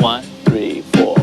1, 3, 4.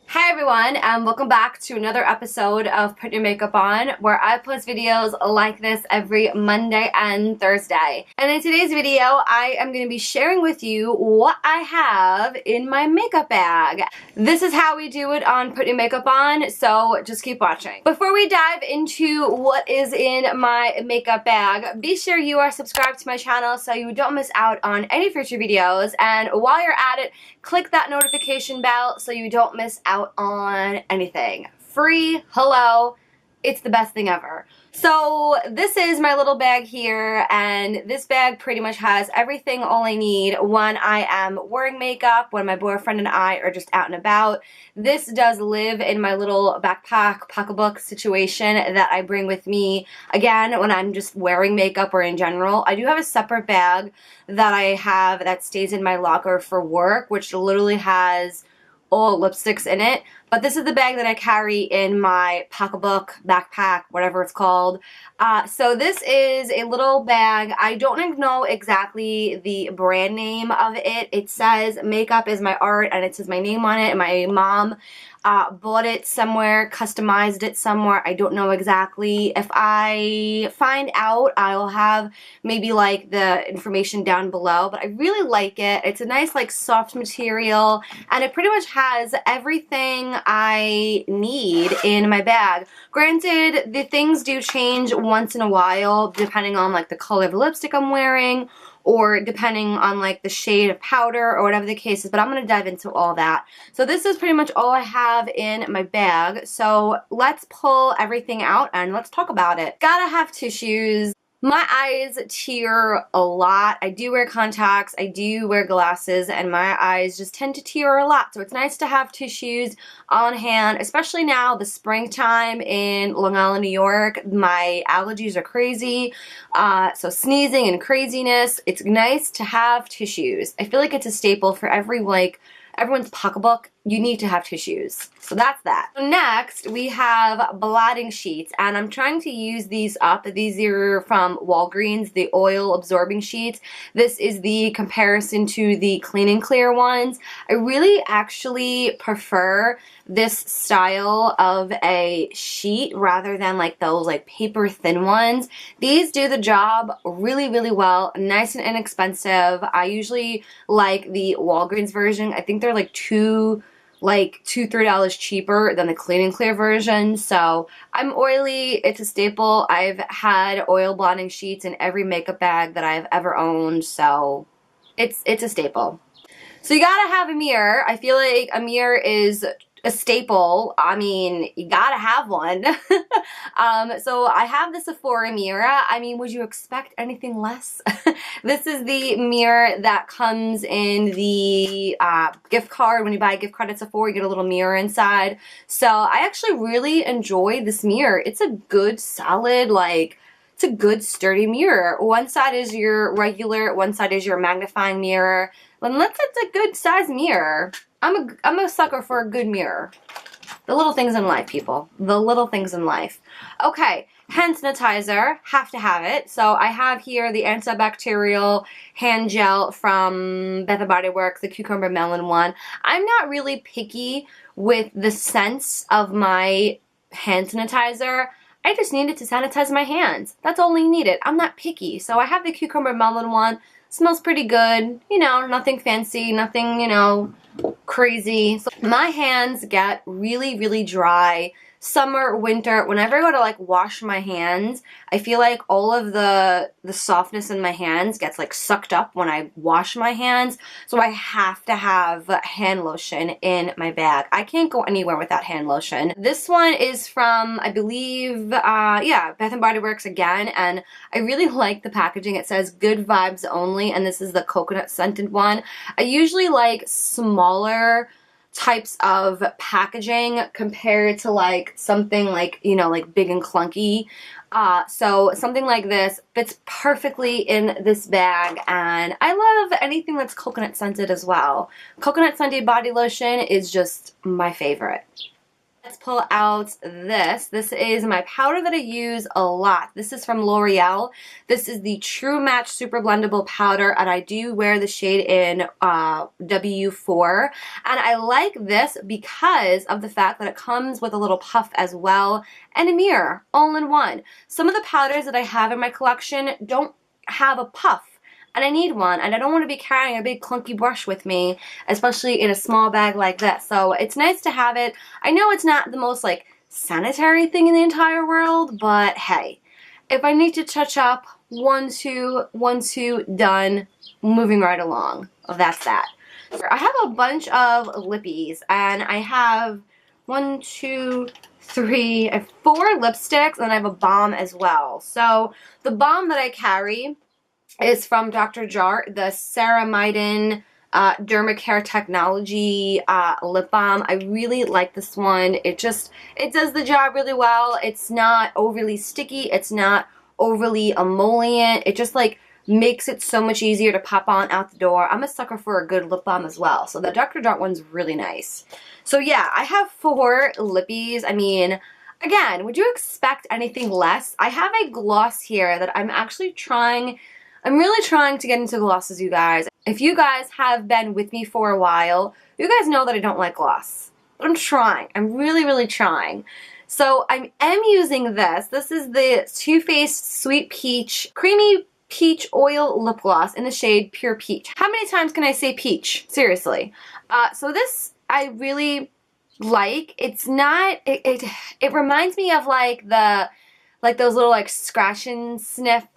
Hi everyone, and welcome back to another episode of Put Your Makeup On, where I post videos like this every Monday and Thursday. And in today's video, I am going to be sharing with you what I have in my makeup bag. This is how we do it on Put Your Makeup On, so just keep watching. Before we dive into what is in my makeup bag, be sure you are subscribed to my channel so you don't miss out on any future videos. And while you're at it, click that notification bell so you don't miss out on anything. Free, hello, it's the best thing ever. So this is my little bag here, and this bag pretty much has everything all I need when I am wearing makeup, when my boyfriend and I are just out and about. This does live in my little backpack, pocketbook situation that I bring with me, again, when I'm just wearing makeup or in general. I do have a separate bag that I have that stays in my locker for work, which literally has all lipsticks in it, but this is the bag that I carry in my pocketbook, backpack, whatever it's called. So this is a little bag. I don't know exactly the brand name of it. It says Makeup is My Art, and it says my name on it, and my mom bought it somewhere, customized it somewhere. I don't know exactly. If I find out, I'll have maybe like the information down below, but I really like it. It's a nice like soft material, and it pretty much has everything I need in my bag. Granted, the things do change once in a while depending on like the color of the lipstick I'm wearing, or depending on like the shade of powder or whatever the case is, but I'm going to dive into all that. So this is pretty much all I have in my bag. So let's pull everything out and let's talk about it. Gotta have tissues. My eyes tear a lot. I do wear contacts, I do wear glasses, and my eyes just tend to tear a lot. So it's nice to have tissues on hand, especially now, the springtime in Long Island, New York. My allergies are crazy, so sneezing and craziness. It's nice to have tissues. I feel like it's a staple for everyone's pocketbook. You need to have tissues. So that's that. So next, we have blotting sheets, and I'm trying to use these up. These are from Walgreens, the oil absorbing sheets. This is the comparison to the Clean and Clear ones. I really actually prefer this style of a sheet rather than like those like paper thin ones. These do the job really, really well. Nice and inexpensive. I usually like the Walgreens version. I think they're like $2, $3 cheaper than the Clean and Clear version. So I'm oily, it's a staple. I've had oil blotting sheets in every makeup bag that I've ever owned, so it's a staple. So you gotta have a mirror. I feel like a mirror is a staple. I mean, you gotta have one. So I have the Sephora mirror. I mean, would you expect anything less? This is the mirror that comes in the gift card. When you buy a gift card at Sephora, you get a little mirror inside. So I actually really enjoy this mirror. It's a good, solid, it's a good sturdy mirror. One side is your regular, one side is your magnifying mirror. Unless it's a good size mirror. I'm a sucker for a good mirror. The little things in life, people. The little things in life. Okay, hand sanitizer. Have to have it. So I have here the antibacterial hand gel from Bath & Body Works, the cucumber melon one. I'm not really picky with the scents of my hand sanitizer. I just needed to sanitize my hands. That's all I needed. I'm not picky. So I have the cucumber melon one. Smells pretty good. You know, nothing fancy, nothing, you know, crazy. So my hands get really, really dry. Summer, winter, whenever I go to like wash my hands, I feel like all of the softness in my hands gets like sucked up when I wash my hands. So I have to have hand lotion in my bag. I can't go anywhere without hand lotion. This one is from, I believe, yeah, Bath & Body Works again, and I really like the packaging. It says good vibes only, and this is the coconut scented one. I usually like smaller types of packaging compared to like something like, you know, like big and clunky. So something like this fits perfectly in this bag, and I love anything that's coconut scented as well. Coconut scented body lotion is just my favorite. Let's pull out this. This is my powder that I use a lot. This is from L'Oreal. This is the True Match Super Blendable Powder, and I do wear the shade in W4. And I like this because of the fact that it comes with a little puff as well and a mirror, all in one. Some of the powders that I have in my collection don't have a puff, and I need one, and I don't want to be carrying a big clunky brush with me, especially in a small bag like this. So it's nice to have it. I know it's not the most like sanitary thing in the entire world, but hey, if I need to touch up, 1, 2, 1, 2, done, moving right along. That's that. I have a bunch of lippies, and I have 1, 2, 3, I have 4 lipsticks, and I have a balm as well. So the balm that I carry is from Dr. Jart, the Ceramidin Dermacare Technology lip balm. I really like this one. It does the job really well. It's not overly sticky. It's not overly emollient. It just like makes it so much easier to pop on out the door. I'm a sucker for a good lip balm as well. So the Dr. Jart one's really nice. So yeah, I have 4 lippies. I mean, again, would you expect anything less? I have a gloss here that I'm really trying to get into glosses, you guys. If you guys have been with me for a while, you guys know that I don't like gloss. But I'm trying. I'm really, really trying. So I am using this. This is the Too Faced Sweet Peach Creamy Peach Oil Lip Gloss in the shade Pure Peach. How many times can I say peach? Seriously. So this I really like. It's not, it reminds me of like those little like scratch and sniff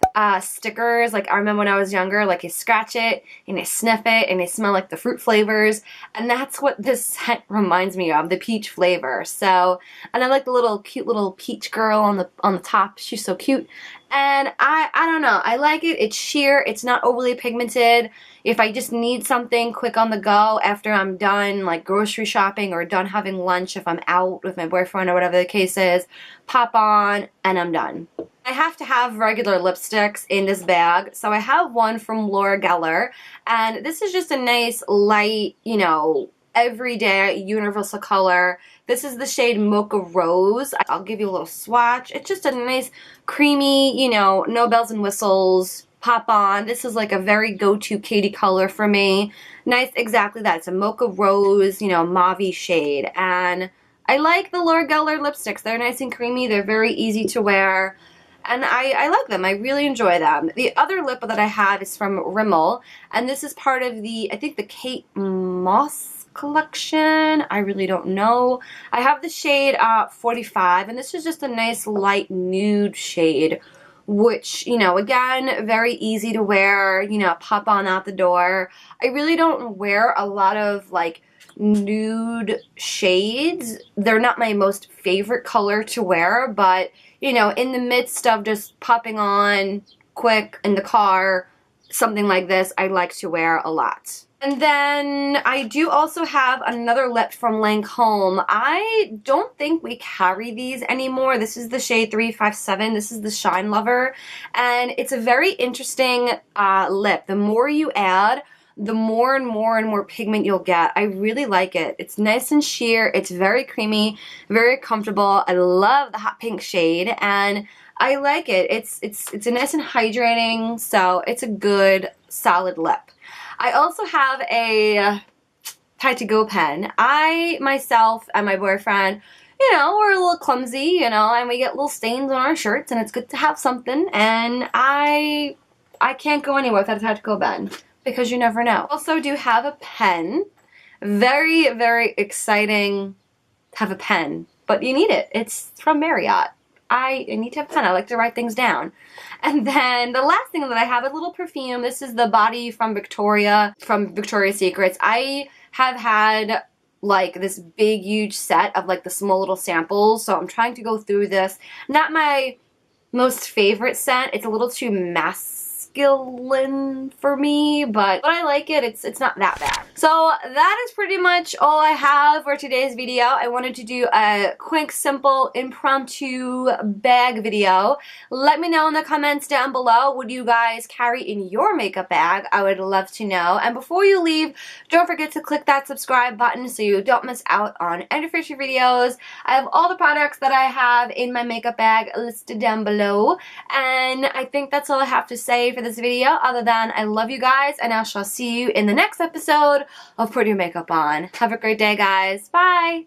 stickers. Like I remember when I was younger, like you scratch it and you sniff it and they smell like the fruit flavors, and that's what this scent reminds me of, the peach flavor. So, and I like the cute little peach girl on the top. She's so cute. And I don't know, I like it. It's sheer, it's not overly pigmented. If I just need something quick on the go after I'm done like grocery shopping or done having lunch, if I'm out with my boyfriend or whatever the case is, pop on and I'm done. I have to have regular lipsticks in this bag, so I have one from Loreal, and this is just a nice light, you know, everyday universal color. This is the shade Mocha Rose. I'll give you a little swatch. It's just a nice creamy, you know, no bells and whistles, pop on. This is like a very go-to Katie color for me. Nice, exactly that. It's a Mocha Rose, you know, mauve shade, and I like the L'Oreal lipsticks. They're nice and creamy. They're very easy to wear, and I like them. I really enjoy them. The other lip that I have is from Rimmel, and this is part of the, I think, the Kate Moss collection. I really don't know. I have the shade 45, and this is just a nice light nude shade, which, you know, again, very easy to wear, you know, pop on out the door. I really don't wear a lot of like nude shades. They're not my most favorite color to wear, but you know, in the midst of just popping on quick in the car, something like this I like to wear a lot. And then I do also have another lip from Lancome. I don't think we carry these anymore. This is the shade 357. This is the Shine Lover. And it's a very interesting lip. The more you add, the more and more pigment you'll get. I really like it. It's nice and sheer. It's very creamy, very comfortable. I love the hot pink shade, and I like it. It's a nice and hydrating, so it's a good, solid lip. I also have a PutYourMakeUpOn pen. I, myself, and my boyfriend, you know, we're a little clumsy, you know, and we get little stains on our shirts, and it's good to have something, and I can't go anywhere without a PutYourMakeUpOn pen, because you never know. Also do have a pen. Very, very exciting to have a pen, but you need it. It's from Marriott. I need to have a pen. I like to write things down. And then the last thing that I have is a little perfume. This is the Body from Victoria's Secrets. I have had like this big, huge set of like the small little samples, so I'm trying to go through this. Not my most favorite scent. It's a little too masculine for me, but I like it. It's not that bad. So that is pretty much all I have for today's video. I wanted to do a quick, simple, impromptu bag video. Let me know in the comments down below, what do you guys carry in your makeup bag? I would love to know. And before you leave, don't forget to click that subscribe button so you don't miss out on any future videos. I have all the products that I have in my makeup bag listed down below. And I think that's all I have to say for this video, other than I love you guys, and I shall see you in the next episode of Put Your Makeup On. Have a great day, guys. Bye!